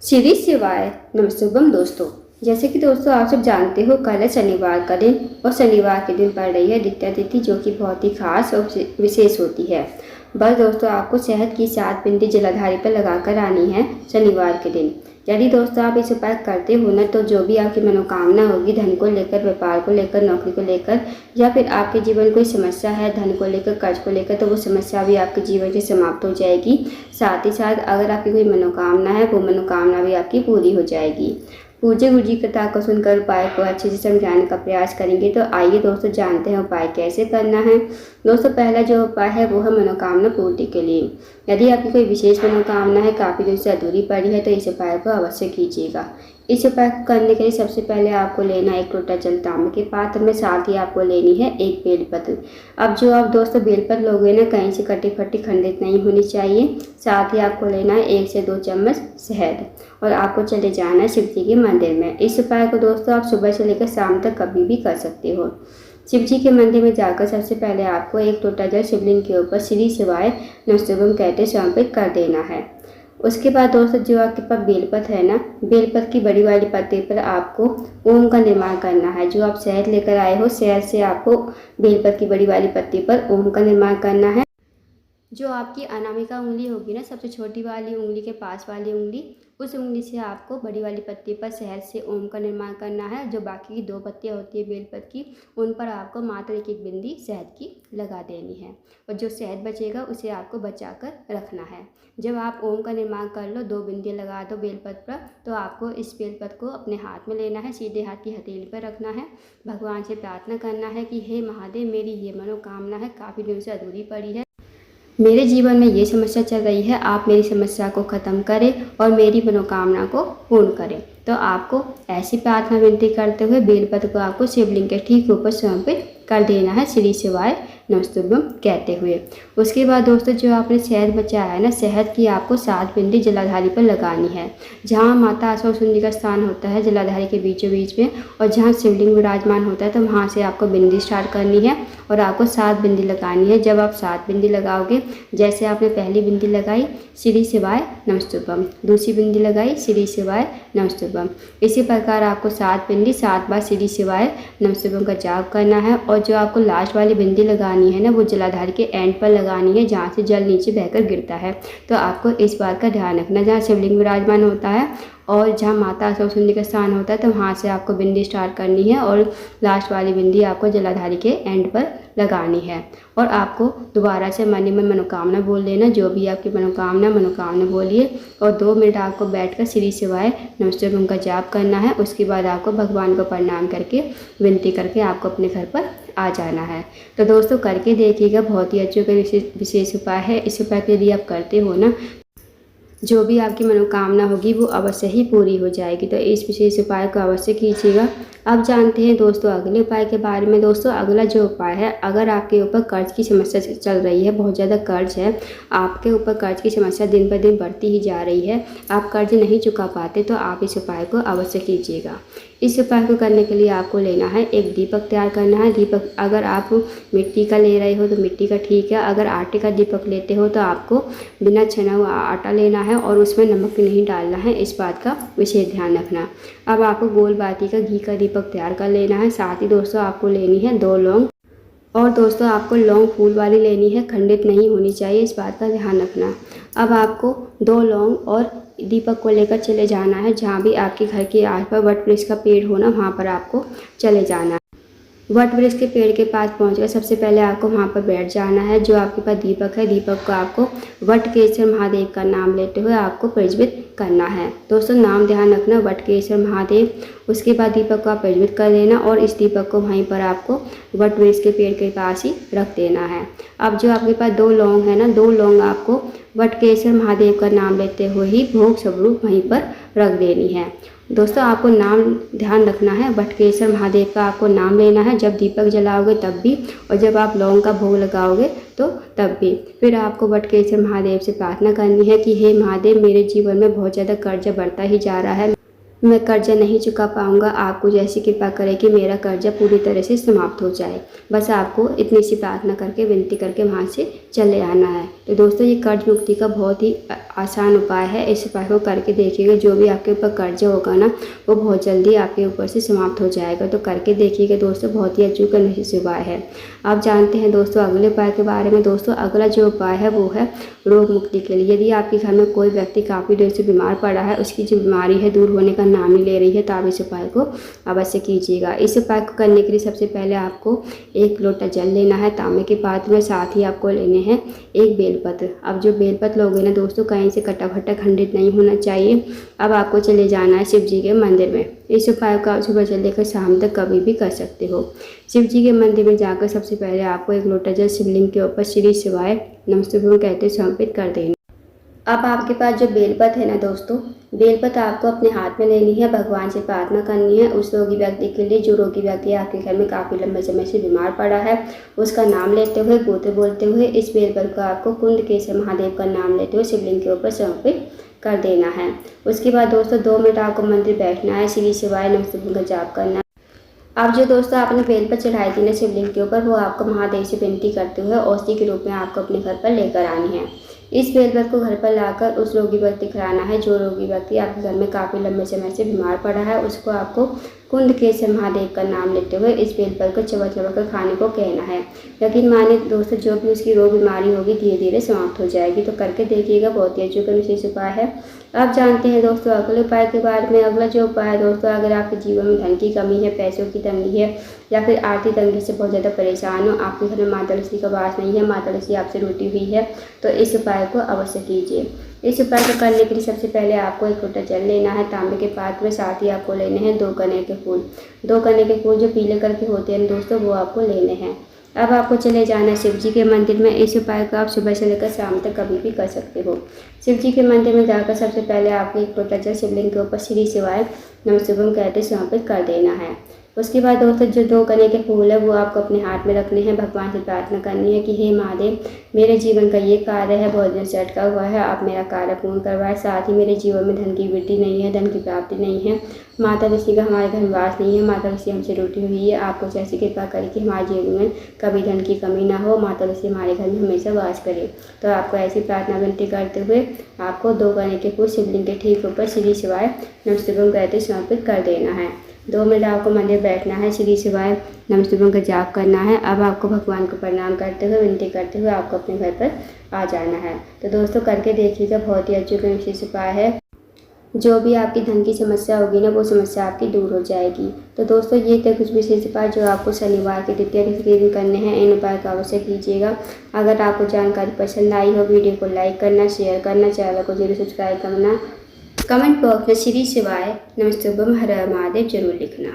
श्री शिवाय नमस्तुभम दोस्तों। जैसे कि दोस्तों आप सब जानते हो, कल है शनिवार का दिन और शनिवार के दिन पड़ रही है द्वितीया तिथि, जो कि बहुत ही खास और विशेष होती है। बस दोस्तों आपको शहद की 7 बिंदी जलाधारी पर लगाकर आनी है शनिवार के दिन। यदि दोस्तों आप इस उपाय करते हो ना, तो जो भी आपकी मनोकामना होगी, धन को लेकर, व्यापार को लेकर, नौकरी को लेकर, या फिर आपके जीवन कोई समस्या है धन को लेकर, कर्ज को लेकर, तो वो समस्या भी आपके जीवन से समाप्त हो जाएगी। साथ ही साथ अगर आपकी कोई मनोकामना है, वो मनोकामना भी आपकी पूरी हो जाएगी। पूज्य गुरु जी कथा को सुनकर उपाय को अच्छे से समझाने का प्रयास करेंगे। तो आइए दोस्तों जानते हैं उपाय कैसे करना है। दोस्तों पहला जो उपाय है वो है मनोकामना पूर्ति के लिए। यदि आपकी कोई विशेष मनोकामना है, काफ़ी दिन से अधूरी पड़ी है, तो इस उपाय को अवश्य कीजिएगा। इस उपाय को करने के लिए सबसे पहले आपको लेना है 1 लोटा जल तांबे के पात्र में, साथ ही आपको लेनी है 1 बेलपत्र। अब जो आप दोस्तों बेलपत्र लोगे ना, कहीं से कटी फटी खंडित नहीं होनी चाहिए। साथ ही आपको लेना है 1 से 2 चम्मच शहद और आपको चले जाना है शिव जी के मंदिर में। इस उपाय को दोस्तों आप सुबह से लेकर शाम तक कभी भी कर सकते हो। शिव जी के मंदिर में जाकर सबसे पहले आपको 1 लोटा जल शिवलिंग के ऊपर श्री शिवाय नमस्तुभम कहते समर्पित कर देना है। उसके बाद दोस्तों जो आपके पास बेलपत्र है ना, बेलपत्र की बड़ी वाली पत्ती पर आपको ओम का निर्माण करना है। जो आप शहद लेकर आए हो, शहद से आपको बेलपत्र की बड़ी वाली पत्ती पर ओम का निर्माण करना है। जो आपकी अनामिका उंगली होगी ना, सबसे छोटी वाली उंगली के पास वाली उंगली, उस उंगली से आपको बड़ी वाली पत्ती पर शहद से ओम का निर्माण करना है। जो बाकी की 2 पत्तियाँ होती है बेलपत्र की, उन पर आपको मात्र 1-1 बिंदी शहद की लगा देनी है और जो शहद बचेगा उसे आपको बचा कर रखना है। जब आप ओम का निर्माण कर लो, 2 बिंदियाँ लगा दो बेलपत्र पर, तो आपको इस बेलपत्र को अपने हाथ में लेना है, सीधे हाथ की हथेली पर रखना है। भगवान से प्रार्थना करना है कि हे महादेव, मेरी ये मनोकामना है, काफ़ी दिन से अधूरी पड़ी है, मेरे जीवन में ये समस्या चल रही है, आप मेरी समस्या को ख़त्म करें और मेरी मनोकामना को पूर्ण करें। तो आपको ऐसी प्रार्थना विनती करते हुए बेलपत्र को आपको शिवलिंग के ठीक ऊपर समर्पित कर देना है, श्री शिवाय नमस्तुभम कहते हुए। उसके बाद दोस्तों जो आपने शहद बचाया है ना, शहद की आपको 7 बिंदी जलाधारी पर लगानी है। जहाँ माता आसवा सुंदरी का स्थान होता है जलाधारी के बीचों बीच में, और जहाँ शिवलिंग विराजमान होता है, तो वहाँ से आपको बिंदी स्टार्ट करनी है और आपको 7 बिंदी लगानी है। जब आप 7 बिंदी लगाओगे, जैसे आपने पहली बिंदी लगाई श्री शिवाय नमस्तुभम, दूसरी बिंदी लगाई श्री शिवाय नमस्तुभम, इसी प्रकार आपको 7 बिंदी 7 बार श्री शिवाय नमस्तुभम का जाप करना है। और जो आपको लास्ट वाली बिंदी लगानी है ना, वो जलाधारी के एंड पर लगानी है, जहाँ से जल नीचे बहकर गिरता है। तो आपको इस बात का ध्यान रखना, जहाँ शिवलिंग विराजमान होता है और जहाँ माता आसवा सुंदरी का स्थान होता है, तो वहाँ से आपको बिंदी स्टार्ट करनी है और लास्ट वाली बिंदी आपको जलाधारी के एंड पर लगानी है। और आपको दोबारा से मन में मनोकामना बोल लेना, जो भी आपकी मनोकामना बोलिए, और 2 मिनट आपको बैठकर श्री शिवाय नमस्तुभम का जाप करना है। उसके बाद आपको भगवान को प्रणाम करके विनती करके आपको अपने घर पर आ जाना है। तो दोस्तों करके देखिएगा, बहुत ही अच्छे विशेष उपाय है। इस उपाय को यदि आप करते हो ना, जो भी आपकी मनोकामना होगी वो अवश्य ही पूरी हो जाएगी। तो इस विशेष उपाय को अवश्य कीजिएगा। अब जानते हैं दोस्तों अगले उपाय के बारे में। दोस्तों अगला जो उपाय है, अगर आपके ऊपर कर्ज की समस्या चल रही है, बहुत ज़्यादा कर्ज है, आपके ऊपर कर्ज की समस्या दिन पर दिन बढ़ती ही जा रही है, आप कर्ज नहीं चुका पाते, तो आप इस उपाय को अवश्य कीजिएगा। इस उपाय को करने के लिए आपको लेना है 1 दीपक तैयार करना है। दीपक अगर आप मिट्टी का ले रहे हो तो मिट्टी का ठीक है, अगर आटे का दीपक लेते हो तो आपको बिना छना हुआ आटा लेना है और उसमें नमक नहीं डालना है, इस बात का विशेष ध्यान रखना। अब आपको गोल बाती का घी का दीपक तैयार कर लेना है। साथ ही दोस्तों आपको लेनी है 2 लौंग, और दोस्तों आपको लौंग फूल वाली लेनी है, खंडित नहीं होनी चाहिए, इस बात का ध्यान रखना। अब आपको 2 लौंग और दीपक को लेकर चले जाना है, जहाँ भी आपके घर के आसपास वट वृक्ष का पेड़ हो ना, वहाँ पर आपको चले जाना है। वट वृक्ष के पेड़ के पास पहुंचकर सबसे पहले आपको वहाँ पर बैठ जाना है। जो आपके पास दीपक है, दीपक को आपको वटकेश्वर महादेव का नाम लेते हुए आपको प्रज्वलित करना है। दोस्तों नाम ध्यान रखना, वटकेश्वर महादेव। उसके बाद दीपक को आप प्रज्वलित कर लेना और इस दीपक को वहीं पर आपको वट वृक्ष के पेड़ के पास ही रख देना है। अब जो आपके पास 2 लौंग है ना, 2 लौंग आपको वटकेश्वर महादेव का नाम लेते हुए ही भोग स्वरूप वहीं पर रख देनी है। दोस्तों आपको नाम ध्यान रखना है, वटकेश्वर महादेव का आपको नाम लेना है, जब दीपक जलाओगे तब भी और जब आप लौंग का भोग लगाओगे तो तब भी। फिर आपको वटकेश्वर महादेव से प्रार्थना करनी है कि हे महादेव, मेरे जीवन में बहुत ज़्यादा कर्जा बढ़ता ही जा रहा है, मैं कर्जा नहीं चुका पाऊँगा, आप कुछ ऐसी कृपा करें कि मेरा कर्जा पूरी तरह से समाप्त हो जाए। बस आपको इतनी सी प्रार्थना करके, विनती करके वहाँ से चले आना है। तो दोस्तों ये कर्ज मुक्ति का बहुत ही आसान उपाय है। इस उपाय को करके देखिएगा, जो भी आपके ऊपर कर्जा होगा ना वो बहुत जल्दी आपके ऊपर से समाप्त हो जाएगा। तो करके देखिएगा दोस्तों, बहुत ही अचूक और निश्चित उपाय है। आप जानते हैं दोस्तों अगले उपाय के बारे में। दोस्तों अगला जो उपाय है वो है रोग मुक्ति के लिए। यदि आपके घर में कोई व्यक्ति काफ़ी देर से बीमार पड़ा है, उसकी जो बीमारी है दूर होने का नाम नहीं ले रही है, तो आप इस उपाय को अवश्य कीजिएगा। इस उपाय को करने के लिए सबसे पहले आपको 1 लोटा जल लेना है तांबे के पात्र में, साथ ही आपको लेने हैं 1 बेलपत्र। अब जो बेलपत्र लोगे ना दोस्तों, कहीं से कटा फटा खंडित नहीं होना चाहिए। अब आपको चले जाना है शिव जी के मंदिर में। इस उपाय को आप सुबह से लेकर शाम तक कभी भी कर सकते हो। शिव जी के मंदिर में जाकर सबसे पहले आपको 1 लोटा जल शिवलिंग के ऊपर श्री शिवाय नमस्तुभ्यं कहते समर्पित कर देना। अब आपके पास जो बेलपत्र है ना दोस्तों, बेलपत्र आपको अपने हाथ में लेनी है, भगवान से प्रार्थना करनी है उस रोगी व्यक्ति के लिए, जो रोगी व्यक्ति आपके घर में काफ़ी लंबे समय से बीमार पड़ा है। उसका नाम लेते हुए, गोत्र बोलते हुए इस बेलपत्र को आपको कुंडकेश्वर महादेव का नाम लेते हुए शिवलिंग के ऊपर समर्पित कर देना है। उसके बाद दोस्तों 2 मिनट आपको मंदिर बैठना है, श्री शिवाय नमस्तुभ्यं का जाप करना है। अब जो दोस्तों आपने बेलपत्र चढ़ाई थी ना शिवलिंग के ऊपर, वो आपको महादेव से विनती करते हुए औषधि के रूप में आपको अपने घर पर लेकर आनी है। इस बेलपत्र को घर पर लाकर उस रोगी व्यक्ति खिलाना है, जो रोगी व्यक्ति आपके घर में काफ़ी लंबे समय से बीमार पड़ा है। उसको आपको कुंडकेश्वर महादेव का नाम लेते हुए इस बेलपत्र को चबा चबा कर खाने को कहना है। यकीन माने दोस्तों, जो भी उसकी रोग बीमारी होगी धीरे धीरे समाप्त हो जाएगी। तो करके देखिएगा, बहुत ही अचूक विशेष उपाय है। आप जानते हैं दोस्तों अगले उपाय के बारे में। अगला जो उपाय है दोस्तों, अगर आपके जीवन में धन की कमी है, पैसों की तंगी है, या फिर आर्थिक तंगी से बहुत ज़्यादा परेशान हो, आपके घर में माता लक्ष्मी का वास नहीं है, माता लक्ष्मी आपसे रूठी हुई है, तो इस उपाय को अवश्य कीजिए। इस उपाय को करने के लिए सबसे पहले आपको 1 लोटा जल लेना है तांबे के पात्र में, साथ ही आपको लेने हैं 2 कनेर के फूल। 2 कनेर के फूल जो पीले कलर के होते हैं दोस्तों, वो आपको लेने हैं। अब आपको चले जाना है शिव जी के मंदिर में। इस उपाय को आप सुबह से लेकर शाम तक कभी भी कर सकते हो। शिव जी के मंदिर में जाकर सबसे पहले आपको 1 लोटा जल शिवलिंग के ऊपर श्री शिवाय नमस्तुभ्यं कहते समर्पित कर देना है। उसके बाद दोस्तों जो 2 कनेर के फूल है वो आपको अपने हाथ में रखने हैं, भगवान से प्रार्थना करनी है कि हे महादेव, मेरे जीवन का ये कार्य है, बहुत दिन से अटका हुआ है, आप मेरा कार्य पूर्ण करवाएं। साथ ही मेरे जीवन में धन की वृद्धि नहीं है, धन की प्राप्ति नहीं है, माता लक्ष्मी का हमारे घर में वास नहीं है, माता लक्ष्मी हमसे रूठी हुई है। आप कुछ ऐसी कृपा करें कि हमारे जीवन में कभी धन की कमी ना हो, माता लक्ष्मी हमारे घर में हमेशा वास करे। तो आपको ऐसी प्रार्थना विनती करते हुए आपको 2 कनेर के फूल शिवलिंग के ठीक ऊपर श्री शिवाय नमस्तुभ्यं कहते समर्पित कर देना है। 2 मिनट आपको मंदिर बैठना है, श्री शिवाय नमस्तुभ्यं का जाप करना है। अब आपको भगवान को प्रणाम करते हुए, विनती करते हुए आपको अपने घर पर आ जाना है। तो दोस्तों करके देखिएगा, बहुत ही अचूक विशेष उपाय है। जो भी आपकी धन की समस्या होगी ना, वो समस्या आपकी दूर हो जाएगी। तो दोस्तों ये थे कुछ विशेष उपाय जो आपको शनिवार के द्वितीय तिथि दिन करने हैं। इन उपाय का अवश्य कीजिएगा। अगर आपको जानकारी पसंद आई हो, वीडियो को लाइक करना, शेयर करना, चैनल को जरूर सब्सक्राइब करना, कमेंट बॉक्स में श्री शिवाय नमस्तुभ्यं हर हर महादेव जरूर लिखना।